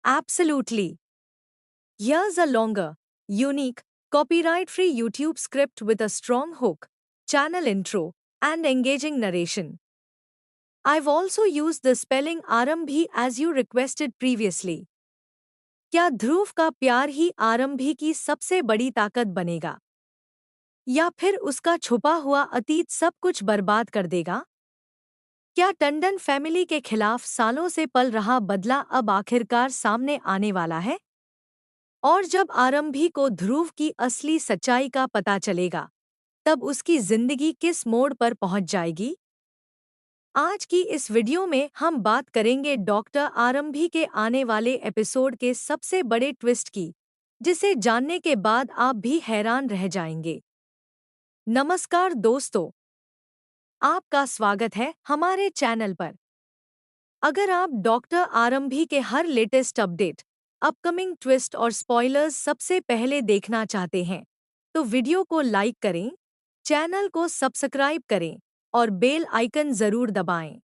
Absolutely. Here's a longer, unique, copyright-free YouTube script with a strong hook, channel intro, and engaging narration. I've also used the spelling आरंभी as you requested previously. क्या ध्रुव का प्यार ही आरंभी की सबसे बड़ी ताकत बनेगा? या फिर उसका छुपा हुआ अतीत सब कुछ बर्बाद कर देगा? क्या टंडन फैमिली के खिलाफ सालों से पल रहा बदला अब आखिरकार सामने आने वाला है? और जब आरंभी को ध्रुव की असली सच्चाई का पता चलेगा, तब उसकी जिंदगी किस मोड़ पर पहुंच जाएगी? आज की इस वीडियो में हम बात करेंगे डॉक्टर आरंभी के आने वाले एपिसोड के सबसे बड़े ट्विस्ट की, जिसे जानने के बाद आप भी हैरान रह जाएंगे। नमस्कार दोस्तों, आपका स्वागत है हमारे चैनल पर। अगर आप डॉक्टर आरंभी के हर लेटेस्ट अपडेट, अपकमिंग ट्विस्ट और स्पॉयलर्स सबसे पहले देखना चाहते हैं, तो वीडियो को लाइक करें, चैनल को सब्सक्राइब करें और बेल आइकन जरूर दबाएं।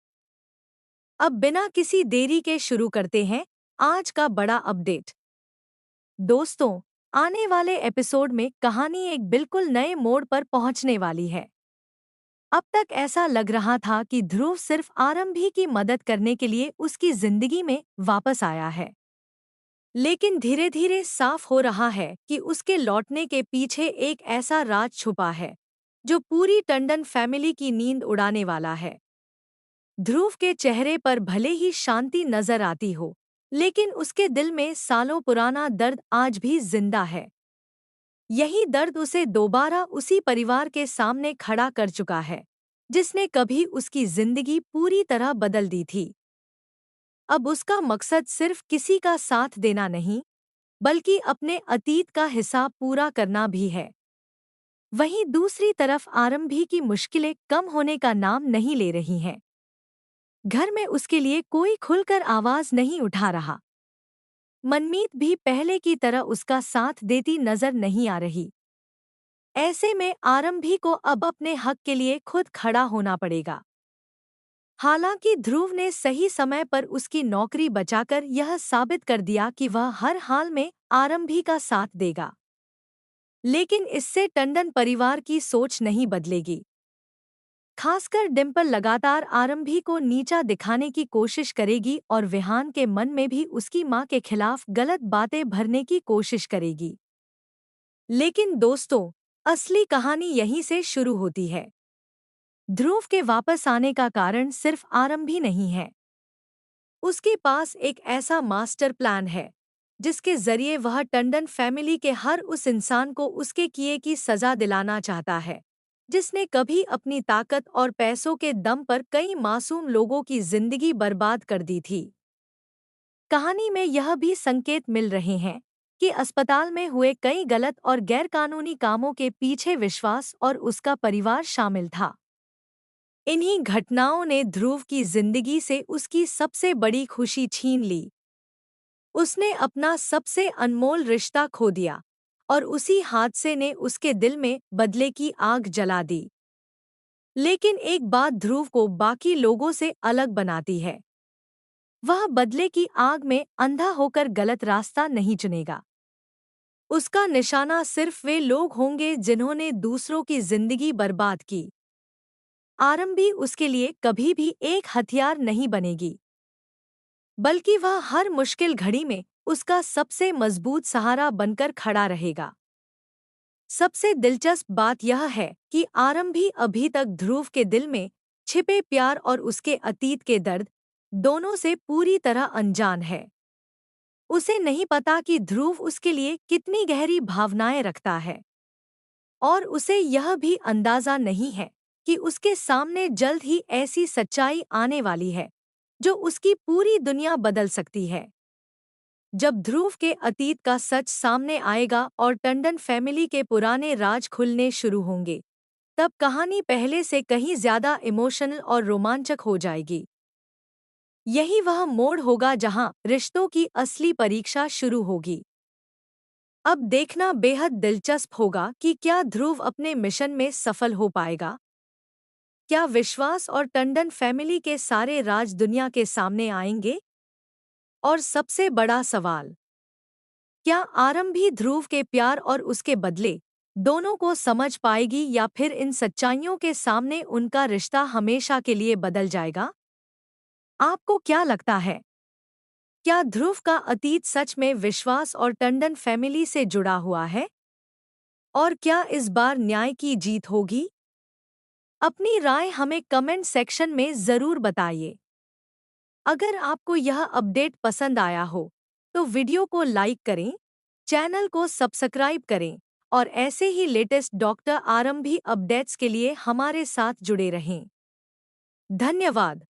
अब बिना किसी देरी के शुरू करते हैं आज का बड़ा अपडेट। दोस्तों, आने वाले एपिसोड में कहानी एक बिल्कुल नए मोड़ पर पहुंचने वाली है। अब तक ऐसा लग रहा था कि ध्रुव सिर्फ आरंभी की मदद करने के लिए उसकी जिंदगी में वापस आया है। लेकिन धीरे धीरे साफ हो रहा है कि उसके लौटने के पीछे एक ऐसा राज छुपा है, जो पूरी टंडन फैमिली की नींद उड़ाने वाला है। ध्रुव के चेहरे पर भले ही शांति नजर आती हो, लेकिन उसके दिल में सालों पुराना दर्द आज भी जिंदा है। यही दर्द उसे दोबारा उसी परिवार के सामने खड़ा कर चुका है, जिसने कभी उसकी जिंदगी पूरी तरह बदल दी थी। अब उसका मकसद सिर्फ किसी का साथ देना नहीं, बल्कि अपने अतीत का हिसाब पूरा करना भी है। वहीं दूसरी तरफ आरंभी की मुश्किलें कम होने का नाम नहीं ले रही हैं। घर में उसके लिए कोई खुलकर आवाज नहीं उठा रहा। मनमीत भी पहले की तरह उसका साथ देती नजर नहीं आ रही। ऐसे में आरंभी को अब अपने हक के लिए खुद खड़ा होना पड़ेगा। हालांकि ध्रुव ने सही समय पर उसकी नौकरी बचाकर यह साबित कर दिया कि वह हर हाल में आरंभी का साथ देगा। लेकिन इससे टंडन परिवार की सोच नहीं बदलेगी। खासकर डिम्पल लगातार आरंभी को नीचा दिखाने की कोशिश करेगी और विहान के मन में भी उसकी मां के खिलाफ गलत बातें भरने की कोशिश करेगी। लेकिन दोस्तों, असली कहानी यहीं से शुरू होती है। ध्रुव के वापस आने का कारण सिर्फ आरंभी नहीं है। उसके पास एक ऐसा मास्टर प्लान है, जिसके जरिए वह टंडन फैमिली के हर उस इंसान को उसके किए की सजा दिलाना चाहता है, जिसने कभी अपनी ताकत और पैसों के दम पर कई मासूम लोगों की जिंदगी बर्बाद कर दी थी। कहानी में यह भी संकेत मिल रहे हैं कि अस्पताल में हुए कई गलत और गैरकानूनी कामों के पीछे विश्वास और उसका परिवार शामिल था। इन्हीं घटनाओं ने ध्रुव की जिंदगी से उसकी सबसे बड़ी खुशी छीन ली। उसने अपना सबसे अनमोल रिश्ता खो दिया और उसी हादसे ने उसके दिल में बदले की आग जला दी। लेकिन एक बात ध्रुव को बाकी लोगों से अलग बनाती है। वह बदले की आग में अंधा होकर गलत रास्ता नहीं चुनेगा। उसका निशाना सिर्फ वे लोग होंगे जिन्होंने दूसरों की जिंदगी बर्बाद की। आरंभी उसके लिए कभी भी एक हथियार नहीं बनेगी, बल्कि वह हर मुश्किल घड़ी में उसका सबसे मजबूत सहारा बनकर खड़ा रहेगा। सबसे दिलचस्प बात यह है कि आरंभी अभी तक ध्रुव के दिल में छिपे प्यार और उसके अतीत के दर्द दोनों से पूरी तरह अनजान है। उसे नहीं पता कि ध्रुव उसके लिए कितनी गहरी भावनाएं रखता है, और उसे यह भी अंदाजा नहीं है कि उसके सामने जल्द ही ऐसी सच्चाई आने वाली है, जो उसकी पूरी दुनिया बदल सकती है। जब ध्रुव के अतीत का सच सामने आएगा और टंडन फैमिली के पुराने राज खुलने शुरू होंगे, तब कहानी पहले से कहीं ज्यादा इमोशनल और रोमांचक हो जाएगी। यही वह मोड़ होगा जहां रिश्तों की असली परीक्षा शुरू होगी। अब देखना बेहद दिलचस्प होगा कि क्या ध्रुव अपने मिशन में सफल हो पाएगा। क्या विश्वास और टंडन फैमिली के सारे राज दुनिया के सामने आएंगे, और सबसे बड़ा सवाल, क्या आरंभी ध्रुव के प्यार और उसके बदले दोनों को समझ पाएगी या फिर इन सच्चाइयों के सामने उनका रिश्ता हमेशा के लिए बदल जाएगा? आपको क्या लगता है? क्या ध्रुव का अतीत सच में विश्वास और टंडन फैमिली से जुड़ा हुआ है? और क्या इस बार न्याय की जीत होगी? अपनी राय हमें कमेंट सेक्शन में ज़रूर बताइए। अगर आपको यह अपडेट पसंद आया हो, तो वीडियो को लाइक करें, चैनल को सब्सक्राइब करें और ऐसे ही लेटेस्ट डॉक्टर आरंभी अपडेट्स के लिए हमारे साथ जुड़े रहें। धन्यवाद।